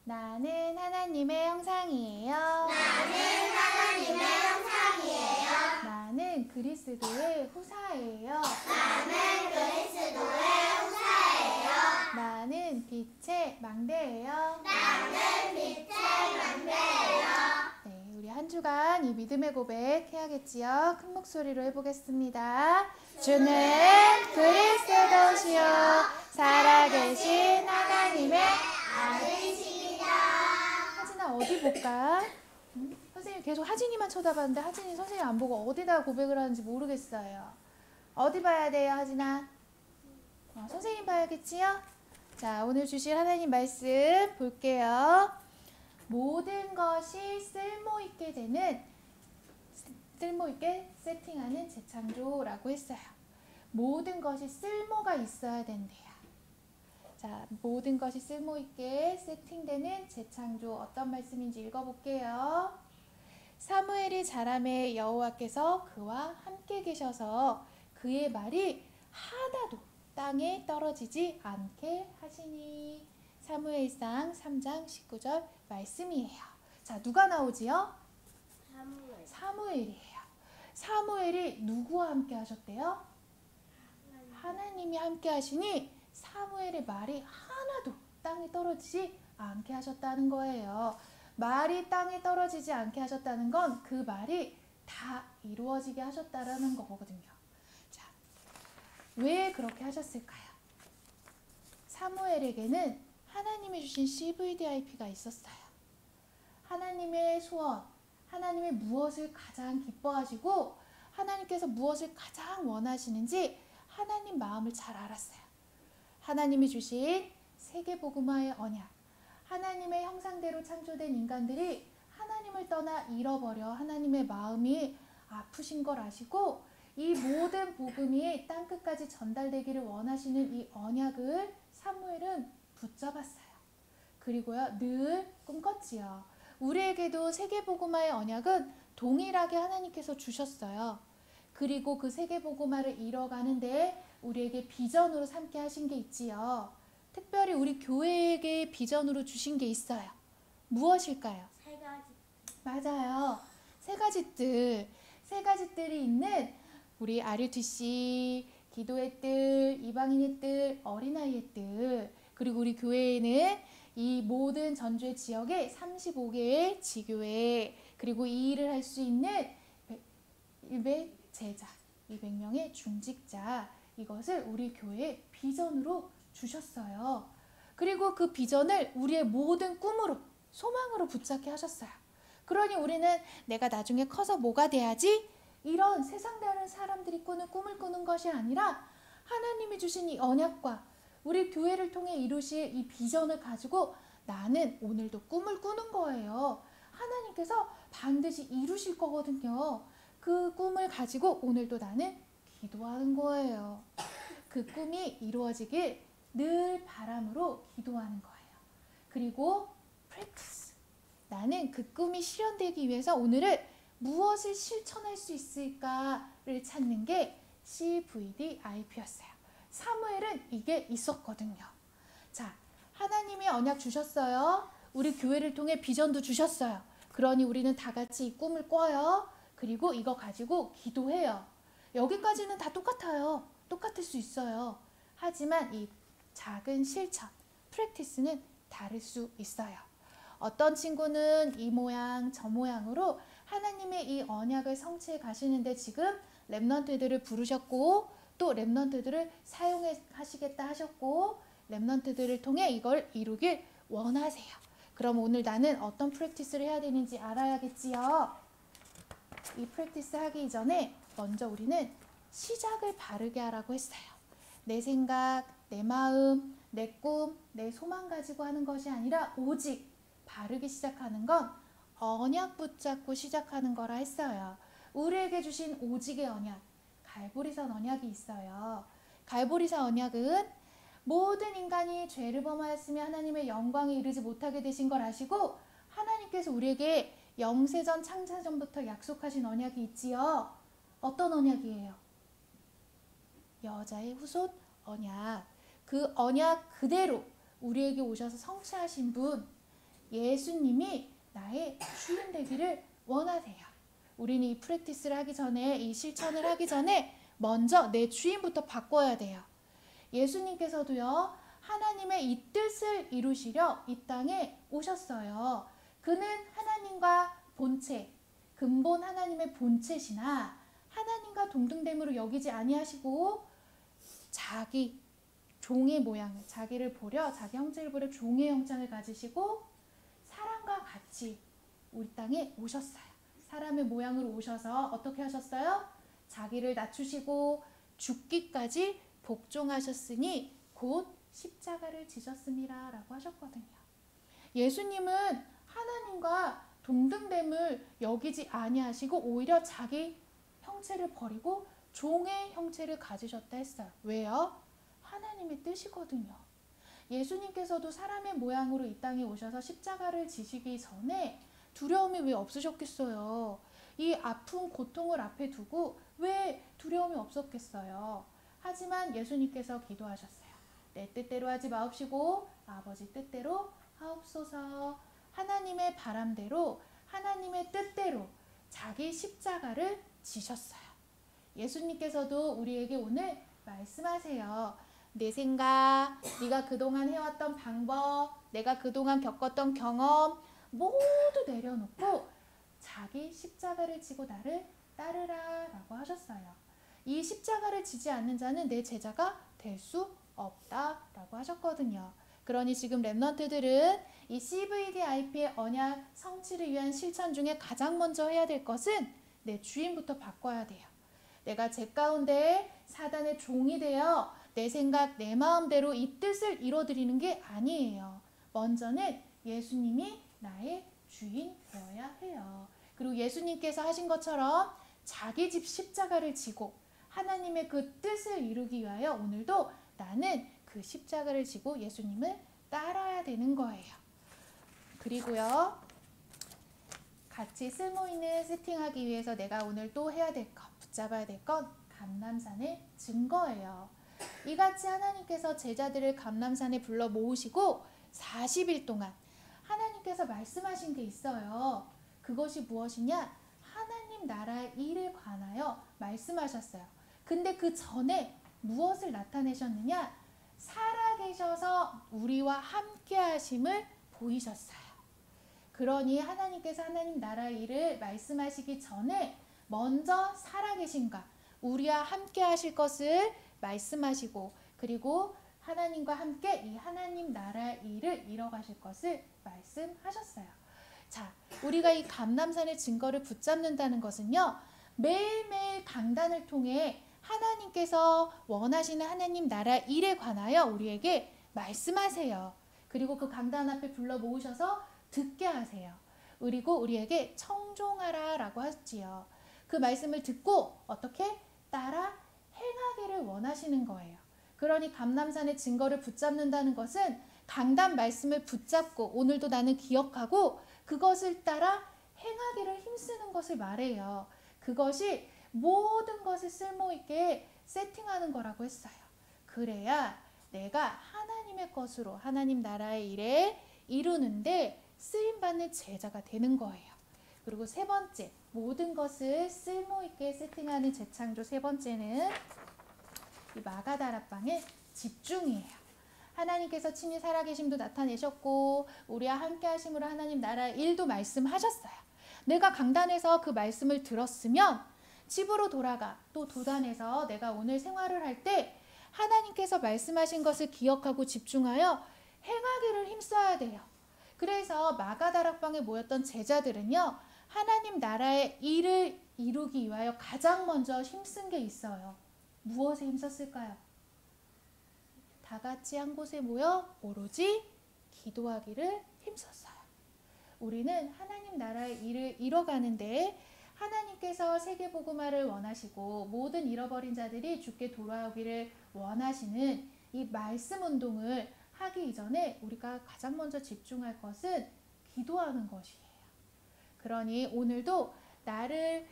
나는 하나님의 형상이에요. 나는 하나님의 형상이에요. 나는 그리스도의 후사예요. 나는 그리스도의 후사예요. 나는 빛의 망대예요. 나는 빛의 망대예요. 네, 우리 한 주간 이 믿음의 고백 해야겠지요. 큰 목소리로 해보겠습니다. 주는 그리스도시요 살아계신 하나님의 아들이십니다. 하진아 어디 볼까? 선생님 계속 하진이만 쳐다봤는데 하진이 선생님 안 보고 어디다 고백을 하는지 모르겠어요. 어디 봐야 돼요, 하진아? 선생님 봐야겠지요? 자, 오늘 주실 하나님 말씀 볼게요. 모든 것이 쓸모있게 세팅하는 재창조라고 했어요. 모든 것이 쓸모가 있어야 된대요. 자, 모든 것이 쓸모있게 세팅되는 재창조 어떤 말씀인지 읽어볼게요. 사무엘이 자라매 여호와께서 그와 함께 계셔서 그의 말이 하나도 땅에 떨어지지 않게 하시니. 사무엘상 3장 19절 말씀이에요. 자, 누가 나오지요? 사무엘이에요. 사무엘이 누구와 함께 하셨대요? 하나님이 함께 하시니 사무엘의 말이 하나도 땅에 떨어지지 않게 하셨다는 거예요. 말이 땅에 떨어지지 않게 하셨다는 건 그 말이 다 이루어지게 하셨다라는 거거든요. 자, 왜 그렇게 하셨을까요? 사무엘에게는 하나님이 주신 CVDIP가 있었어요. 하나님의 소원, 하나님의 무엇을 가장 기뻐하시고 하나님께서 무엇을 가장 원하시는지 하나님 마음을 잘 알았어요. 하나님이 주신 세계복음화의 언약, 하나님의 형상대로 창조된 인간들이 하나님을 떠나 잃어버려 하나님의 마음이 아프신 걸 아시고 이 모든 복음이 땅끝까지 전달되기를 원하시는 이 언약을 사무엘은 붙잡았어요. 그리고요, 늘 꿈꿨지요. 우리에게도 세계복음화의 언약은 동일하게 하나님께서 주셨어요. 그리고 그 세계복음화를 이뤄가는데 우리에게 비전으로 삼게 하신 게 있지요. 특별히 우리 교회에게 비전으로 주신 게 있어요. 무엇일까요? 세 가지. 맞아요. 세 가지들이 있는 우리 RUTC, 기도의 뜰, 이방인의 뜰, 어린아이의 뜰, 그리고 우리 교회에는 이 모든 전주의 지역에 35개의 지교회, 그리고 이 일을 할 수 있는 100제자, 200명의 중직자, 이것을 우리 교회에 비전으로 주셨어요. 그리고 그 비전을 우리의 모든 꿈으로, 소망으로 붙잡게 하셨어요. 그러니 우리는 내가 나중에 커서 뭐가 돼야지? 이런 세상 다른 사람들이 꾸는 꿈을 꾸는 것이 아니라 하나님이 주신 이 언약과 우리 교회를 통해 이루실 이 비전을 가지고 나는 오늘도 꿈을 꾸는 거예요. 하나님께서 반드시 이루실 거거든요. 그 꿈을 가지고 오늘도 나는 기도하는 거예요. 그 꿈이 이루어지길 늘 바람으로 기도하는 거예요. 그리고 practice. 나는 그 꿈이 실현되기 위해서 오늘은 무엇을 실천할 수 있을까를 찾는 게 CVDIP였어요. 사무엘은 이게 있었거든요. 자, 하나님이 언약 주셨어요. 우리 교회를 통해 비전도 주셨어요. 그러니 우리는 다 같이 이 꿈을 꿔요. 그리고 이거 가지고 기도해요. 여기까지는 다 똑같아요. 똑같을 수 있어요. 하지만 이 작은 실천, 프랙티스는 다를 수 있어요. 어떤 친구는 이 모양 저 모양으로 하나님의 이 언약을 성취해 가시는데 지금 렘넌트들을 부르셨고 또 렘넌트들을 사용하시겠다 하셨고 렘넌트들을 통해 이걸 이루길 원하세요. 그럼 오늘 나는 어떤 프랙티스를 해야 되는지 알아야겠지요. 이 프랙티스 하기 이전에 먼저 우리는 시작을 바르게 하라고 했어요. 내 생각, 내 마음, 내 꿈, 내 소망 가지고 하는 것이 아니라 오직 바르게 시작하는 건 언약 붙잡고 시작하는 거라 했어요. 우리에게 주신 오직의 언약, 갈보리산 언약이 있어요. 갈보리산 언약은 모든 인간이 죄를 범하였으며 하나님의 영광에 이르지 못하게 되신 걸 아시고 하나님께서 우리에게 영세전 창세전부터 약속하신 언약이 있지요. 어떤 언약이에요? 여자의 후손 언약. 그 언약 그대로 우리에게 오셔서 성취하신 분, 예수님이 나의 주인 되기를 원하세요. 우리는 이 프랙티스를 하기 전에, 이 실천을 하기 전에 먼저 내 주인부터 바꿔야 돼요. 예수님께서도요, 하나님의 이 뜻을 이루시려 이 땅에 오셨어요. 그는 하나님과 본체, 근본 하나님의 본체시나 하나님과 동등됨으로 여기지 아니하시고 자기 종의 모양을, 자기를 보려, 자기 형체를 보려 종의 형상을 가지시고 사람과 같이 우리 땅에 오셨어요. 사람의 모양으로 오셔서 어떻게 하셨어요? 자기를 낮추시고 죽기까지 복종하셨으니 곧 십자가를 지셨습니다 라고 하셨거든요. 예수님은 하나님과 동등됨을 여기지 아니하시고 오히려 자기 형체를 버리고 종의 형체를 가지셨다 했어요. 왜요? 하나님의 뜻이거든요. 예수님께서도 사람의 모양으로 이 땅에 오셔서 십자가를 지시기 전에 두려움이 왜 없으셨겠어요? 이 아픔, 고통을 앞에 두고 왜 두려움이 없었겠어요? 하지만 예수님께서 기도하셨어요. 내 뜻대로 하지 마옵시고 아버지 뜻대로 하옵소서. 하나님의 바람대로, 하나님의 뜻대로 자기 십자가를 지셨어요. 예수님께서도 우리에게 오늘 말씀하세요. 내 생각, 네가 그동안 해왔던 방법, 내가 그동안 겪었던 경험 모두 내려놓고 자기 십자가를 지고 나를 따르라 라고 하셨어요. 이 십자가를 지지 않는 자는 내 제자가 될 수 없다 라고 하셨거든요. 그러니 지금 랩런트들은 이 CVDIP의 언약 성취를 위한 실천 중에 가장 먼저 해야 될 것은 내 주인부터 바꿔야 돼요. 내가 제 가운데 사단의 종이 되어 내 생각, 내 마음대로 이 뜻을 이뤄드리는 게 아니에요. 먼저는 예수님이 나의 주인 되어야 해요. 그리고 예수님께서 하신 것처럼 자기 집 십자가를 지고 하나님의 그 뜻을 이루기 위하여 오늘도 나는 그 십자가를 지고 예수님을 따라야 되는 거예요. 그리고요, 같이 쓸모있는 세팅하기 위해서 내가 오늘 또 해야 될 것, 붙잡아야 될 건 감람산의 증거예요. 이같이 하나님께서 제자들을 감람산에 불러 모으시고 40일 동안 하나님께서 말씀하신 게 있어요. 그것이 무엇이냐? 하나님 나라의 일에 관하여 말씀하셨어요. 근데 그 전에 무엇을 나타내셨느냐? 살아계셔서 우리와 함께 하심을 보이셨어요. 그러니 하나님께서 하나님 나라의 일을 말씀하시기 전에 먼저 살아계신가, 우리와 함께 하실 것을 말씀하시고, 그리고 하나님과 함께 이 하나님 나라의 일을 이뤄가실 것을 말씀하셨어요. 자, 우리가 이 감람산의 증거를 붙잡는다는 것은요, 매일매일 강단을 통해 하나님께서 원하시는 하나님 나라 일에 관하여 우리에게 말씀하세요. 그리고 그 강단 앞에 불러 모으셔서 듣게 하세요. 그리고 우리에게 청종하라 라고 하지요. 그 말씀을 듣고 어떻게 따라 행하기를 원하시는 거예요. 그러니 감람산의 증거를 붙잡는다는 것은 강단 말씀을 붙잡고 오늘도 나는 기억하고 그것을 따라 행하기를 힘쓰는 것을 말해요. 그것이 모든 것을 쓸모있게 세팅하는 거라고 했어요. 그래야 내가 하나님의 것으로 하나님 나라의 일에 이루는데 쓰임받는 제자가 되는 거예요. 그리고 세 번째, 모든 것을 쓸모있게 세팅하는 재창조 세 번째는 이 마가다락방의 집중이에요. 하나님께서 친히 살아계심도 나타내셨고 우리와 함께 하심으로 하나님 나라 일도 말씀하셨어요. 내가 강단에서 그 말씀을 들었으면 집으로 돌아가 또 도단에서 내가 오늘 생활을 할 때 하나님께서 말씀하신 것을 기억하고 집중하여 행하기를 힘써야 돼요. 그래서 마가다락방에 모였던 제자들은요, 하나님 나라의 일을 이루기 위하여 가장 먼저 힘쓴 게 있어요. 무엇에 힘썼을까요? 다 같이 한 곳에 모여 오로지 기도하기를 힘썼어요. 우리는 하나님 나라의 일을 이뤄가는데 하나님께서 세계복음화를 원하시고 모든 잃어버린 자들이 주께 돌아오기를 원하시는 이 말씀 운동을 하기 이전에 우리가 가장 먼저 집중할 것은 기도하는 것이에요. 그러니 오늘도 나를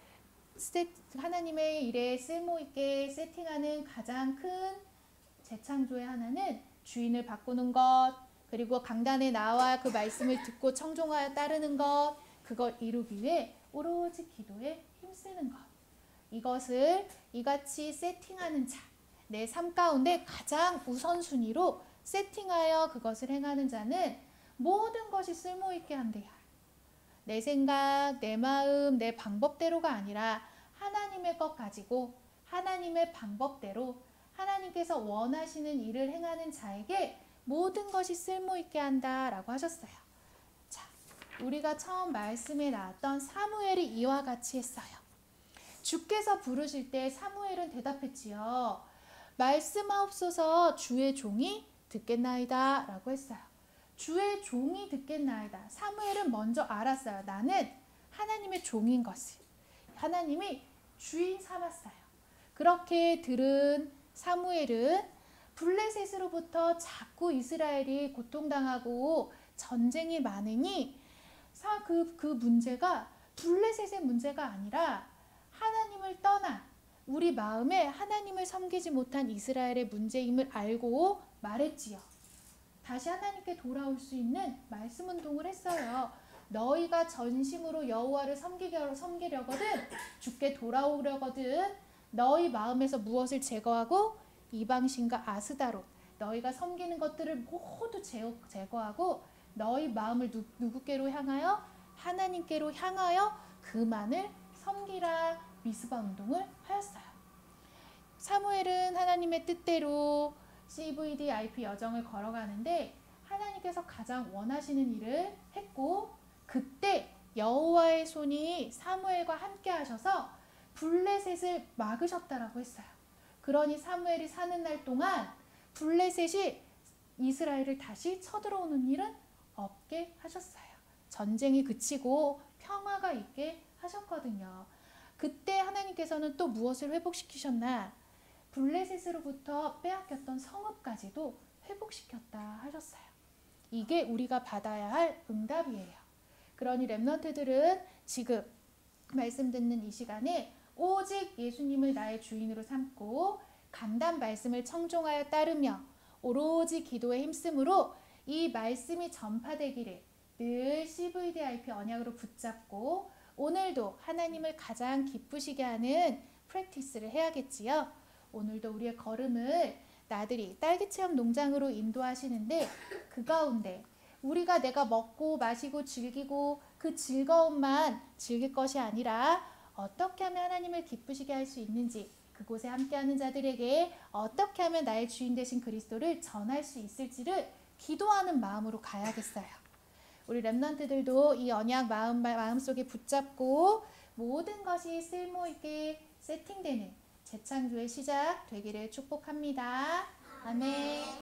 하나님의 일에 쓸모있게 세팅하는 가장 큰 재창조의 하나는 주인을 바꾸는 것, 그리고 강단에 나와 그 말씀을 듣고 청종하여 따르는 것, 그걸 이루기 위해 오로지 기도에 힘쓰는 것. 이것을 이같이 세팅하는 자, 내 삶 가운데 가장 우선순위로 세팅하여 그것을 행하는 자는 모든 것이 쓸모있게 한대요. 내 생각, 내 마음, 내 방법대로가 아니라 하나님의 것 가지고 하나님의 방법대로 하나님께서 원하시는 일을 행하는 자에게 모든 것이 쓸모있게 한다라고 하셨어요. 자, 우리가 처음 말씀에 나왔던 사무엘이 이와 같이 했어요. 주께서 부르실 때 사무엘은 대답했지요. 말씀하옵소서 주의 종이 듣겠나이다 라고 했어요. 주의 종이 듣겠나이다. 사무엘은 먼저 알았어요. 나는 하나님의 종인 것을. 하나님이 주인 삼았어요. 그렇게 들은 사무엘은 블레셋으로부터 자꾸 이스라엘이 고통당하고 전쟁이 많으니 그 문제가 블레셋의 문제가 아니라 하나님을 떠나 우리 마음에 하나님을 섬기지 못한 이스라엘의 문제임을 알고 말했지요. 다시 하나님께 돌아올 수 있는 말씀 운동을 했어요. 너희가 전심으로 여호와를 섬기려거든 주께 돌아오려거든 너희 마음에서 무엇을 제거하고 이방신과 아스다롯 너희가 섬기는 것들을 모두 제거하고 너희 마음을 누구께로 향하여 하나님께로 향하여 그만을 섬기라 미스바 운동을 하였어요. 사무엘은 하나님의 뜻대로 CVDIP 여정을 걸어가는데 하나님께서 가장 원하시는 일을 했고 그때 여호와의 손이 사무엘과 함께 하셔서 블레셋을 막으셨다라고 했어요. 그러니 사무엘이 사는 날 동안 블레셋이 이스라엘을 다시 쳐들어오는 일은 없게 하셨어요. 전쟁이 그치고 평화가 있게 하셨거든요. 그때 하나님께서는 또 무엇을 회복시키셨나? 블레셋으로부터 빼앗겼던 성읍까지도 회복시켰다 하셨어요. 이게 우리가 받아야 할 응답이에요. 그러니 렘넌트들은 지금 말씀 듣는 이 시간에 오직 예수님을 나의 주인으로 삼고 간단 말씀을 청종하여 따르며 오로지 기도에 힘쓰므로 이 말씀이 전파되기를 늘 CVDIP 언약으로 붙잡고 오늘도 하나님을 가장 기쁘시게 하는 프랙티스를 해야겠지요. 오늘도 우리의 걸음을 나들이 딸기체험 농장으로 인도하시는데 그 가운데 우리가 내가 먹고 마시고 즐기고 그 즐거움만 즐길 것이 아니라 어떻게 하면 하나님을 기쁘시게 할 수 있는지 그곳에 함께하는 자들에게 어떻게 하면 나의 주인 되신 그리스도를 전할 수 있을지를 기도하는 마음으로 가야겠어요. 우리 렘넌트들도 이 언약 마음속에 붙잡고 모든 것이 쓸모있게 세팅되는 재창조의 시작 되기를 축복합니다. 아멘.